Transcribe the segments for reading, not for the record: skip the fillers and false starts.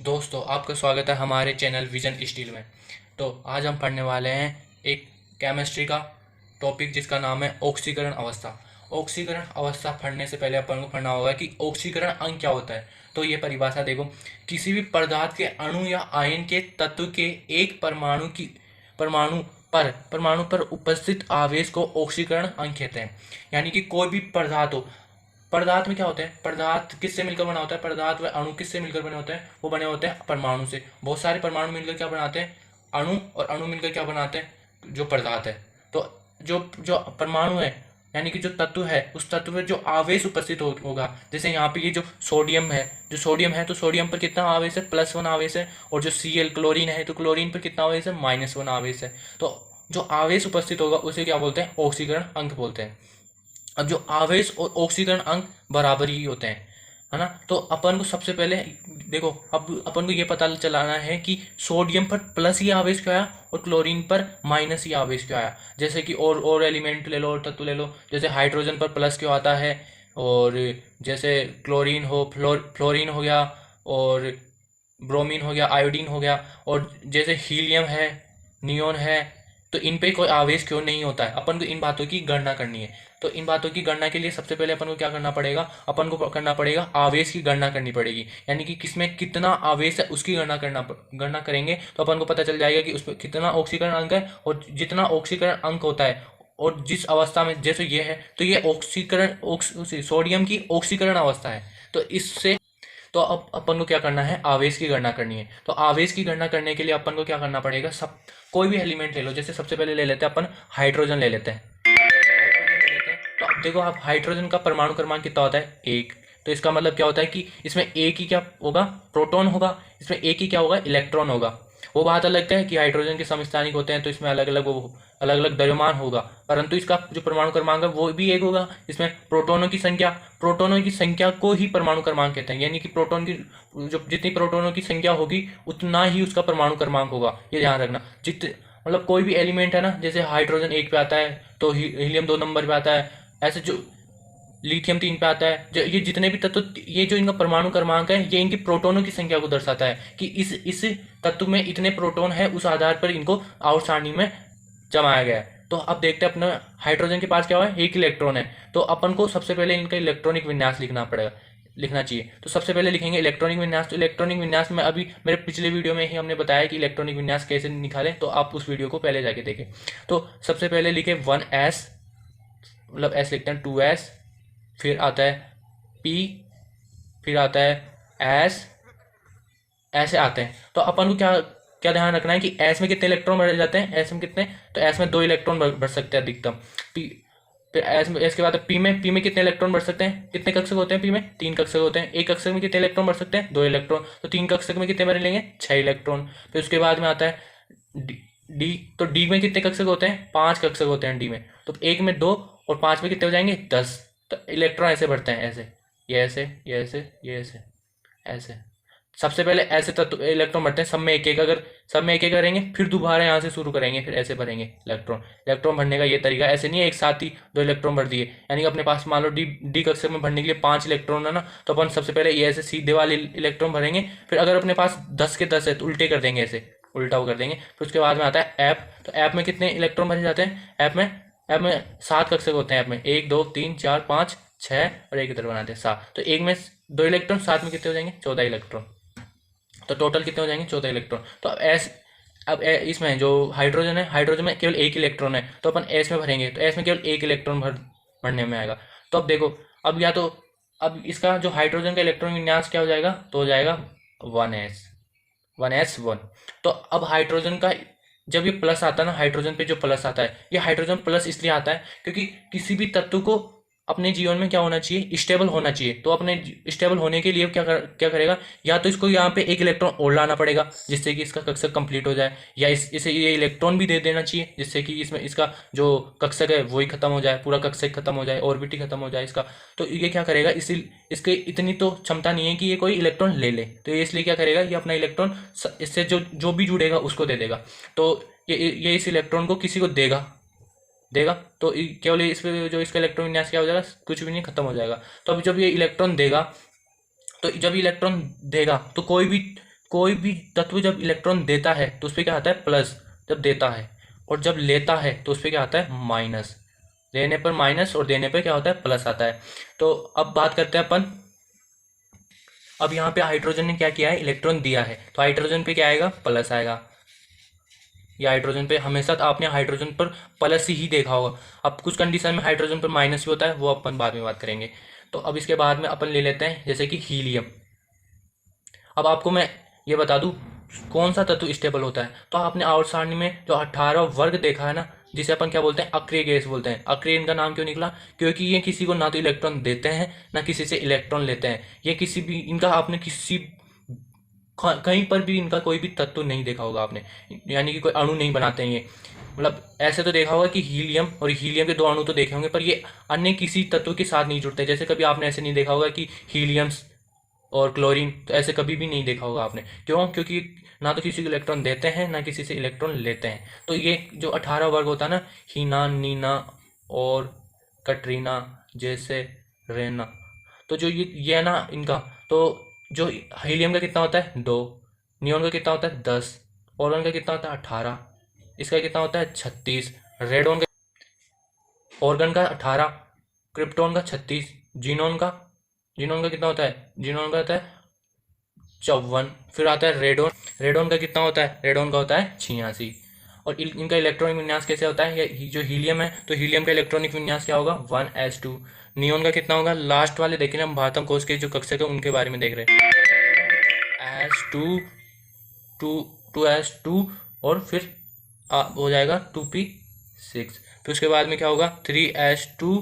दोस्तों, आपका स्वागत है हमारे चैनल विजन स्टील में। तो आज हम पढ़ने वाले हैं एक केमिस्ट्री का टॉपिक जिसका नाम है ऑक्सीकरण अवस्था। ऑक्सीकरण अवस्था पढ़ने से पहले अपन को पढ़ना होगा कि ऑक्सीकरण अंग क्या होता है। तो ये परिभाषा देखो, किसी भी पदार्थ के अणु या आयन के तत्व के एक परमाणु पर उपस्थित आवेश को ऑक्सीकरण अंग कहते हैं। यानी कि कोई भी पदार्थ हो, पदार्थ में क्या होता है, पदार्थ किससे मिलकर बना होता है, पदार्थ व अणु किससे मिलकर बने होते हैं, वो बने होते हैं परमाणु से। बहुत सारे परमाणु मिलकर क्या बनाते हैं, अणु, और अणु मिलकर क्या बनाते हैं, जो पदार्थ है। तो जो जो परमाणु है, यानी कि जो तत्व है, उस तत्व में जो आवेश उपस्थित होगा, जैसे यहाँ पे ये जो सोडियम है, तो सोडियम पर कितना आवेश है, +1 आवेश है। और जो Cl क्लोरीन है, तो क्लोरीन पर कितना आवेश है, -1 आवेश है। तो जो आवेश उपस्थित होगा उसे क्या बोलते हैं, ऑक्सीकरण अंक बोलते हैं। अब जो आवेश और ऑक्सीकरण अंक बराबर ही होते हैं, है ना। तो अपन को सबसे पहले देखो, अब अपन को ये पता चलाना है कि सोडियम पर प्लस ही आवेश क्यों आया और क्लोरीन पर माइनस ही आवेश क्यों आया। जैसे कि और एलिमेंट ले लो, और तत्व ले लो, जैसे हाइड्रोजन पर प्लस क्यों आता है, और जैसे क्लोरीन हो, फ्लोरीन हो गया, और ब्रोमीन हो गया, आयोडीन हो गया, और जैसे हीलियम है, नियोन है। तो इन पे कोई आवेश क्यों नहीं होता है, अपन को इन बातों की गणना करनी है। तो इन बातों की गणना के लिए सबसे पहले अपन को क्या करना पड़ेगा, अपन को करना पड़ेगा आवेश की गणना करनी पड़ेगी। यानी कि किसमें कितना आवेश है उसकी गणना करेंगे, तो अपन को पता चल जाएगा कि उसमें कितना ऑक्सीकरण अंक है। और जितना ऑक्सीकरण अंक होता है, और जिस अवस्था में, जैसे ये है, तो ये सोडियम की ऑक्सीकरण अवस्था है। तो इससे, तो अब अपन को क्या करना है, आवेश की गणना करनी है। तो आवेश की गणना करने के लिए अपन को क्या करना पड़ेगा, सब कोई भी एलिमेंट ले लो। जैसे सबसे पहले ले लेते हैं अपन हाइड्रोजन ले लेते हैं। तो अब देखो, आप हाइड्रोजन का परमाणु क्रमांक कितना होता है, 1। तो इसका मतलब क्या होता है कि इसमें एक ही क्या होगा, प्रोटॉन होगा। इसमें एक ही क्या होगा, इलेक्ट्रॉन होगा। वो बात अलग है कि हाइड्रोजन के समस्थानिक होते हैं, तो इसमें अलग अलग द्रव्यमान होगा, परंतु इसका जो परमाणु क्रमांक है वो भी एक होगा। इसमें प्रोटोनों की संख्या को ही परमाणु क्रमांक कहते हैं। यानी कि प्रोटॉन की जो जितनी प्रोटोनों की संख्या होगी, उतना ही उसका परमाणु क्रमांक होगा। ये ध्यान रखना। मतलब कोई भी एलिमेंट है ना, जैसे हाइड्रोजन 1 पे आता है, तो हीलियम 2 नंबर पे आता है। ऐसे जो लिथियम 3 पे आता है, जो ये जितने भी तत्व, ये जो इनका परमाणु क्रमांक है, ये इनकी प्रोटोनों की संख्या को दर्शाता है कि इस तत्व में इतने प्रोटॉन है, उस आधार पर इनको आवर्त सारणी में जमाया गया है। तो अब देखते हैं, अपना हाइड्रोजन के पास क्या हुआ है, एक इलेक्ट्रॉन है। तो अपन को सबसे पहले इनका इलेक्ट्रॉनिक विन्यास लिखना चाहिए। तो सबसे पहले लिखेंगे इलेक्ट्रॉनिक विन्यास। तो इलेक्ट्रॉनिक विन्यास में अभी मेरे पिछले वीडियो में ही हमने बताया कि इलेक्ट्रॉनिक विन्यास कैसे निकालें, तो आप उस वीडियो को पहले जाके देखें। तो सबसे पहले लिखे 1s, मतलब s लिखते हैं, 2s, फिर आता है p, फिर आता है s, ऐसे आते हैं। तो अपन को क्या क्या ध्यान रखना है कि s में कितने इलेक्ट्रॉन भरे जाते हैं, s में कितने, तो s में 2 इलेक्ट्रॉन भर सकते हैं अधिकतम। p, फिर एस के बाद p में कितने इलेक्ट्रॉन भर सकते हैं, कितने कक्षक होते हैं p में, 3 कक्षक होते हैं। एक कक्षक में कितने इलेक्ट्रॉन भर सकते हैं, 2 इलेक्ट्रॉन। तो 3 कक्षक में कितने भरे लेंगे, 6 इलेक्ट्रॉन। फिर उसके बाद में आता है डी। तो डी में कितने कक्षक होते हैं, 5 कक्षक होते हैं डी में। तो 1 में 2 और 5 में कितने हो जाएंगे, 10। तो इलेक्ट्रॉन ऐसे बढ़ते हैं, ऐसे, ये ऐसे, ये ऐसे, ये ऐसे, ऐसे। सबसे पहले ऐसे तत्व इलेक्ट्रॉन भरते हैं, सब में एक एक। अगर सब में एक एक करेंगे, फिर दोबारा यहाँ से शुरू करेंगे, फिर ऐसे भरेंगे इलेक्ट्रॉन भरने का ये तरीका। ऐसे नहीं है एक साथ ही 2 इलेक्ट्रॉन भर दिए। यानी कि अपने पास मान लो डी कक्षक में भरने के लिए 5 इलेक्ट्रॉन है ना, तो अपन सबसे पहले ये ऐसे सीधे वाले इलेक्ट्रॉन भरेंगे। फिर अगर अपने पास 10 के 10 है तो उल्टे कर देंगे, ऐसे उल्टा वो कर देंगे। फिर उसके बाद में आता है ऐप। तो ऐप में कितने इलेक्ट्रॉन भरे जाते हैं, ऐप में 7 कक्षक होते हैं। ऐप में 1 2 3 4 5 6 और एक इधर बनाते हैं 7। तो एक में 2 इलेक्ट्रॉन, 7 में कितने हो जाएंगे, 14 इलेक्ट्रॉन। तो टोटल कितने हो जाएंगे, 14 इलेक्ट्रॉन। तो अब इसमें जो हाइड्रोजन है, हाइड्रोजन में केवल 1 इलेक्ट्रॉन है, तो अपन एस में भरेंगे, तो एस में केवल 1 इलेक्ट्रॉन भरने में आएगा। तो अब देखो, अब या तो अब इसका जो हाइड्रोजन का इलेक्ट्रॉन विन्यास क्या हो जाएगा, तो हो जाएगा 1s1। तो अब हाइड्रोजन का जब ये प्लस आता है ना, हाइड्रोजन पे जो प्लस आता है, ये हाइड्रोजन प्लस इसलिए आता है क्योंकि किसी भी तत्व को अपने जीवन में क्या होना चाहिए, स्टेबल होना चाहिए। तो अपने स्टेबल होने के लिए क्या करेगा, या तो इसको यहाँ पे 1 इलेक्ट्रॉन और लाना पड़ेगा जिससे कि इसका कक्षक कंप्लीट हो जाए, या इसे ये इलेक्ट्रॉन भी दे देना चाहिए जिससे कि इसमें इसका जो कक्षक है वही खत्म हो जाए, पूरा कक्षक खत्म हो जाए, ऑर्बिट ही खत्म हो जाए इसका। तो ये क्या करेगा, इसके इतनी तो क्षमता नहीं है कि ये कोई इलेक्ट्रॉन ले ले, तो ये इसलिए क्या करेगा, ये अपना इलेक्ट्रॉन इससे जो भी जुड़ेगा उसको दे देगा। तो ये इस इलेक्ट्रॉन को किसी को देगा तो केवल इस पे जो इसका इलेक्ट्रॉन विन्यास क्या हो जाएगा, कुछ भी नहीं, खत्म हो जाएगा। तो अभी जब ये इलेक्ट्रॉन देगा, तो जब इलेक्ट्रॉन देगा तो कोई भी तत्व जब इलेक्ट्रॉन देता है तो उस पर क्या आता है प्लस, जब देता है, और जब लेता है तो उस पर क्या आता है माइनस। लेने पर माइनस और देने पर क्या होता है प्लस आता है। तो अब बात करते हैं अपन, अब यहाँ पे हाइड्रोजन ने क्या किया है, इलेक्ट्रॉन दिया है, तो हाइड्रोजन पे क्या आएगा, प्लस आएगा। या हाइड्रोजन पे हमेशा आपने हाइड्रोजन पर प्लस ही देखा होगा। अब कुछ कंडीशन में हाइड्रोजन पर माइनस भी होता है, वो अपन बाद में बात करेंगे। तो अब इसके बाद में अपन ले लेते हैं जैसे कि हीलियम। अब आपको मैं ये बता दूं कौन सा तत्व स्टेबल होता है। तो आपने आवर्त सारणी में जो 18 वर्ग देखा है ना, जिसे अपन क्या बोलते हैं, अक्रिय गैस बोलते हैं। अक्रिय इनका नाम क्यों निकला, क्योंकि ये किसी को ना तो इलेक्ट्रॉन देते हैं ना किसी से इलेक्ट्रॉन लेते हैं। ये किसी भी इनका आपने किसी कहीं पर भी इनका कोई भी तत्व नहीं देखा होगा आपने, यानी कि कोई अणु नहीं बनाते हैं ये। मतलब ऐसे तो देखा होगा कि हीलियम और हीलियम के दो अणु तो देखे होंगे, पर ये अन्य किसी तत्व के साथ नहीं जुड़ते। जैसे कभी आपने ऐसे नहीं देखा होगा कि हीलियम और क्लोरीन, तो ऐसे कभी भी नहीं देखा होगा आपने। क्यों, क्योंकि ना तो किसी को इलेक्ट्रॉन देते हैं ना किसी से इलेक्ट्रॉन लेते हैं। तो ये जो 18 वर्ग होता है ना, हीना, नीना और कटरीना जैसे रेना, तो जो ये है ना इनका, तो जो हीलियम का कितना होता है 2, नियोन का कितना होता है 10, ओरन का कितना होता है 18, इसका कितना होता है 36, रेडोन का, ऑर्गन का 18, क्रिप्टोन का 36, जीनोन का कितना होता है, जीनोन का होता है 54। फिर आता है रेडोन, रेडोन का कितना होता है, रेडोन का होता है 86। और इनका इलेक्ट्रॉनिक विन्यास कैसे होता है, ये जो हीलियम है तो हीलियम का इलेक्ट्रॉनिक विन्यास क्या होगा 1s2। नियोन का कितना होगा, लास्ट वाले देखें हम भारतम कोश के जो कक्षक है उनके बारे में देख रहे हैं, s2 2s2, और फिर हो जाएगा 2p6। फिर उसके बाद में क्या होगा 3s2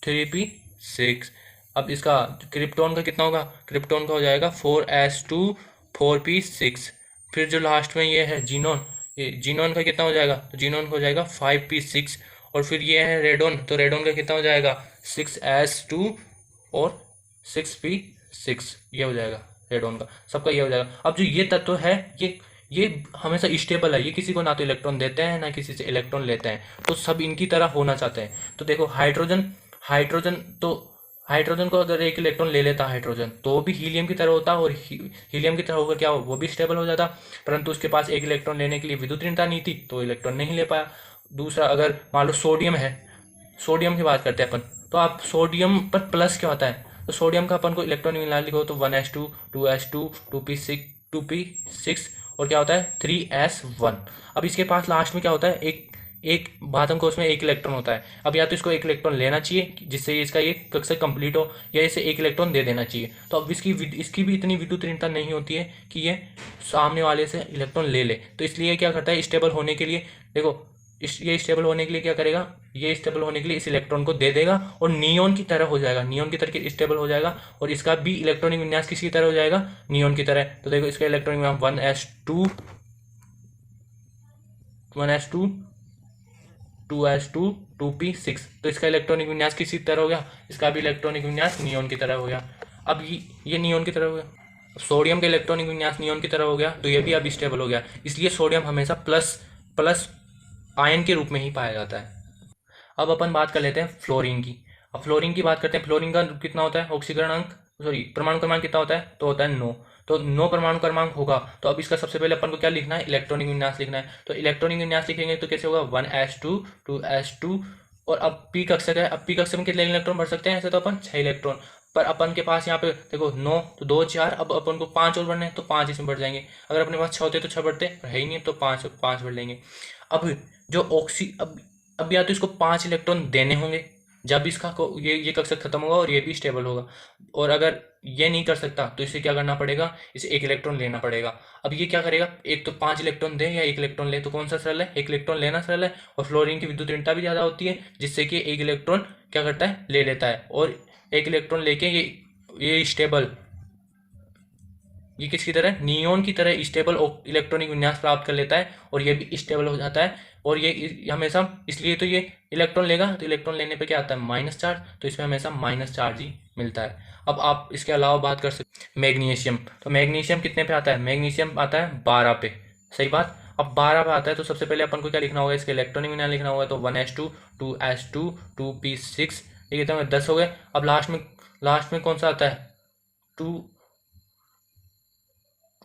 3p6। अब इसका क्रिप्टोन का कितना होगा, क्रिप्टोन का हो जाएगा 4s2 4p6। फिर जो लास्ट में ये है जीनोन, ये जीनोन का कितना हो जाएगा, तो जीनोन का हो जाएगा 5p6। और फिर ये है रेडोन, तो रेडोन का कितना हो जाएगा 6s2 और 6p6। ये हो जाएगा रेडोन का, सबका ये हो जाएगा। अब जो ये तत्व है ये हमेशा स्टेबल है, ये किसी को ना तो इलेक्ट्रॉन देते हैं ना किसी से इलेक्ट्रॉन लेते हैं, तो सब इनकी तरह होना चाहते हैं। तो देखो हाइड्रोजन, हाइड्रोजन तो हाइड्रोजन को अगर एक इलेक्ट्रॉन ले लेता हाइड्रोजन तो भी हीलियम की तरह होता, और हीलियम की तरह होकर क्या वो भी स्टेबल हो जाता, परंतु उसके पास एक इलेक्ट्रॉन लेने के लिए विद्युत ऋणता नहीं थी तो इलेक्ट्रॉन नहीं ले पाया। दूसरा, अगर मान लो सोडियम है, सोडियम की बात करते हैं अपन, तो आप सोडियम पर प्लस क्या होता है, तो सोडियम का अपन को इलेक्ट्रॉनिक विन्यास लिखो तो 1s2 2s2 2p6 और क्या होता है 3s1। अब इसके पास लास्ट में क्या होता है, एक एक बातम कोश में एक इलेक्ट्रॉन होता है। अब या तो इसको एक इलेक्ट्रॉन लेना चाहिए जिससे इसका ये कक्षक कंप्लीट हो, या इसे एक इलेक्ट्रॉन दे देना चाहिए। तो अब इसकी भी इतनी विद्युत ऋणता नहीं होती है कि ये सामने वाले से इलेक्ट्रॉन ले ले। तो इसलिए क्या करता है, स्टेबल होने के लिए, देखो ये स्टेबल होने के लिए क्या करेगा, ये स्टेबल होने के लिए इस इलेक्ट्रॉन को दे देगा और नियोन की तरह हो जाएगा, नियोन की तरह स्टेबल हो जाएगा। और इसका भी इलेक्ट्रॉनिक विन्यास किसकी तरह हो जाएगा, नियोन की तरह। तो देखो इसका इलेक्ट्रॉनिक विन्यास 1s2 2s2 2p6। तो इसका इलेक्ट्रॉनिक विन्यास किसी तरह हो गया, इसका भी इलेक्ट्रॉनिक विन्यास नियोन की तरह हो गया। अब ये नियोन की तरह हो गया, सोडियम का इलेक्ट्रॉनिक विन्यास नियोन की तरह हो गया, तो ये भी अब स्टेबल हो गया। इसलिए सोडियम हमेशा प्लस प्लस आयन के रूप में ही पाया जाता है। अब अपन बात कर लेते हैं फ्लोरीन की। अब फ्लोरीन की बात करते हैं, फ्लोरीन का कितना होता है ऑक्सीकरण अंक, सॉरी परमाणु क्रमांक कितना होता है, तो होता है 9। तो 9 परमाणु क्रमांक होगा। तो अब इसका सबसे पहले अपन को क्या लिखना है, इलेक्ट्रॉनिक विन्यास लिखना है। तो इलेक्ट्रॉनिक विन्यास लिखेंगे तो कैसे होगा 1s2 2s2। और अब पी कक्षक है, अब पी कक्षक में कितने इलेक्ट्रॉन भर सकते हैं, ऐसे तो अपन 6 इलेक्ट्रॉन, पर अपन के पास यहाँ पे देखो 9 तो 2 4, अब अपन को 5 और बढ़ने हैं तो 5 इसमें बढ़ जाएंगे। अगर अपने पास 6 होते तो 6 बढ़ते, है ही नहीं तो 5 5 बढ़ लेंगे। अब जो ऑक्सी अब या तो इसको 5 इलेक्ट्रॉन देने होंगे जब इसका ये कक्षक खत्म होगा और ये भी स्टेबल होगा। और अगर ये नहीं कर सकता तो इसे क्या करना पड़ेगा, इसे एक इलेक्ट्रॉन लेना पड़ेगा। अब ये क्या करेगा, एक तो 5 इलेक्ट्रॉन दे या एक इलेक्ट्रॉन ले, तो कौन सा सरल है, एक इलेक्ट्रॉन लेना सरल है। और फ्लोरीन की विद्युत ऋणता भी ज़्यादा होती है जिससे कि एक इलेक्ट्रॉन क्या करता है, ले लेता है। और एक इलेक्ट्रॉन लेके ये स्टेबल, ये किसकी तरह, नियोन की तरह स्टेबल इलेक्ट्रॉनिक विन्यास प्राप्त कर लेता है और ये भी स्टेबल हो जाता है। और ये हमेशा, इसलिए तो ये इलेक्ट्रॉन लेगा तो इलेक्ट्रॉन लेने पे क्या आता है माइनस चार्ज, तो इसमें हमेशा माइनस चार्ज ही मिलता है। अब आप इसके अलावा बात कर सकते मैग्नीशियम। तो मैग्नीशियम कितने पे आता है, मैग्नीशियम आता है 12 पे, सही बात। अब 12 पे आता है तो सबसे पहले अपन को क्या लिखना होगा, इसके इलेक्ट्रॉनिक विन्यास लिखना होगा। तो 1s2 2s2 2p6, ये कितने 10 हो गए। अब लास्ट में कौन सा आता है 2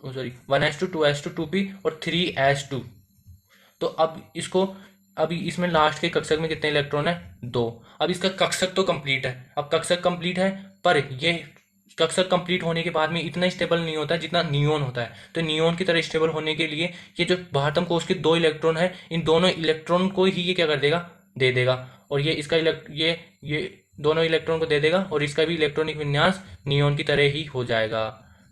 सॉरी 1s2 2s2 2p और 3s2। तो अब इसको, अभी इसमें लास्ट के कक्षक में कितने इलेक्ट्रॉन है? 2। अब इसका कक्षक तो कंप्लीट है, अब कक्षक कंप्लीट है, पर ये कक्षक कंप्लीट होने के बाद में इतना स्टेबल नहीं होता है जितना नियोन होता है। तो नियोन की तरह स्टेबल होने के लिए ये जो बाह्यतम कोश के 2 इलेक्ट्रॉन है, इन दोनों इलेक्ट्रॉन को ही ये क्या कर देगा? दे देगा। और ये इसका ये दोनों इलेक्ट्रॉन को दे देगा और इसका भी इलेक्ट्रॉनिक विन्यास नियोन की तरह ही हो जाएगा,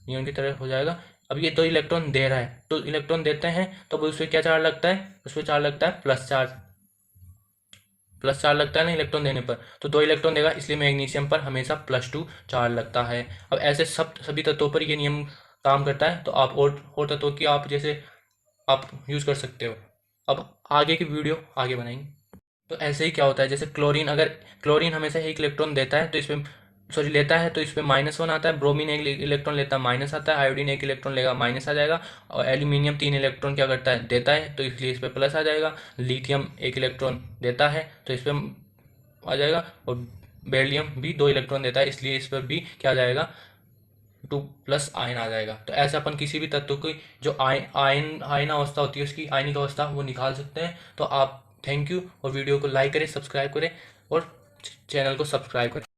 नियोन की तरह हो जाएगा। अब ये 2 इलेक्ट्रॉन दे रहा है, तो इलेक्ट्रॉन देते हैं तो अब उसमें क्या चार्ज लगता है? उसमें चार्ज लगता है प्लस चार्ज, प्लस चार्ज लगता है ना इलेक्ट्रॉन देने पर। तो 2 इलेक्ट्रॉन देगा, इसलिए मैग्नीशियम पर हमेशा +2 चार्ज लगता है। अब ऐसे सभी तत्वों पर ये नियम काम करता है। तो आप और तत्वों की आप जैसे आप यूज़ कर सकते हो। अब आगे की वीडियो आगे बनाएंगे। तो ऐसे ही क्या होता है, जैसे क्लोरीन, अगर क्लोरीन हमेशा एक इलेक्ट्रॉन देता है तो इसमें सॉरी लेता है तो इसमें -1 आता है। ब्रोमीन एक इलेक्ट्रॉन लेता है, माइनस आता है। आयोडीन एक इलेक्ट्रॉन लेगा, माइनस आ जाएगा। और एल्यूमिनियम 3 इलेक्ट्रॉन क्या करता है? देता है, तो इसलिए इस पर प्लस आ जाएगा। लिथियम एक इलेक्ट्रॉन देता है तो इस पर आ जाएगा। और बेरिलियम भी 2 इलेक्ट्रॉन देता है, इसलिए इस पर भी क्या आ जाएगा? 2+ आयन आ जाएगा। तो ऐसे अपन किसी भी तत्व की जो आयन अवस्था होती है, उसकी आयनिक अवस्था वो निकाल सकते हैं। तो आप थैंक यू, और वीडियो को लाइक करें, सब्सक्राइब करें और चैनल को सब्सक्राइब करें।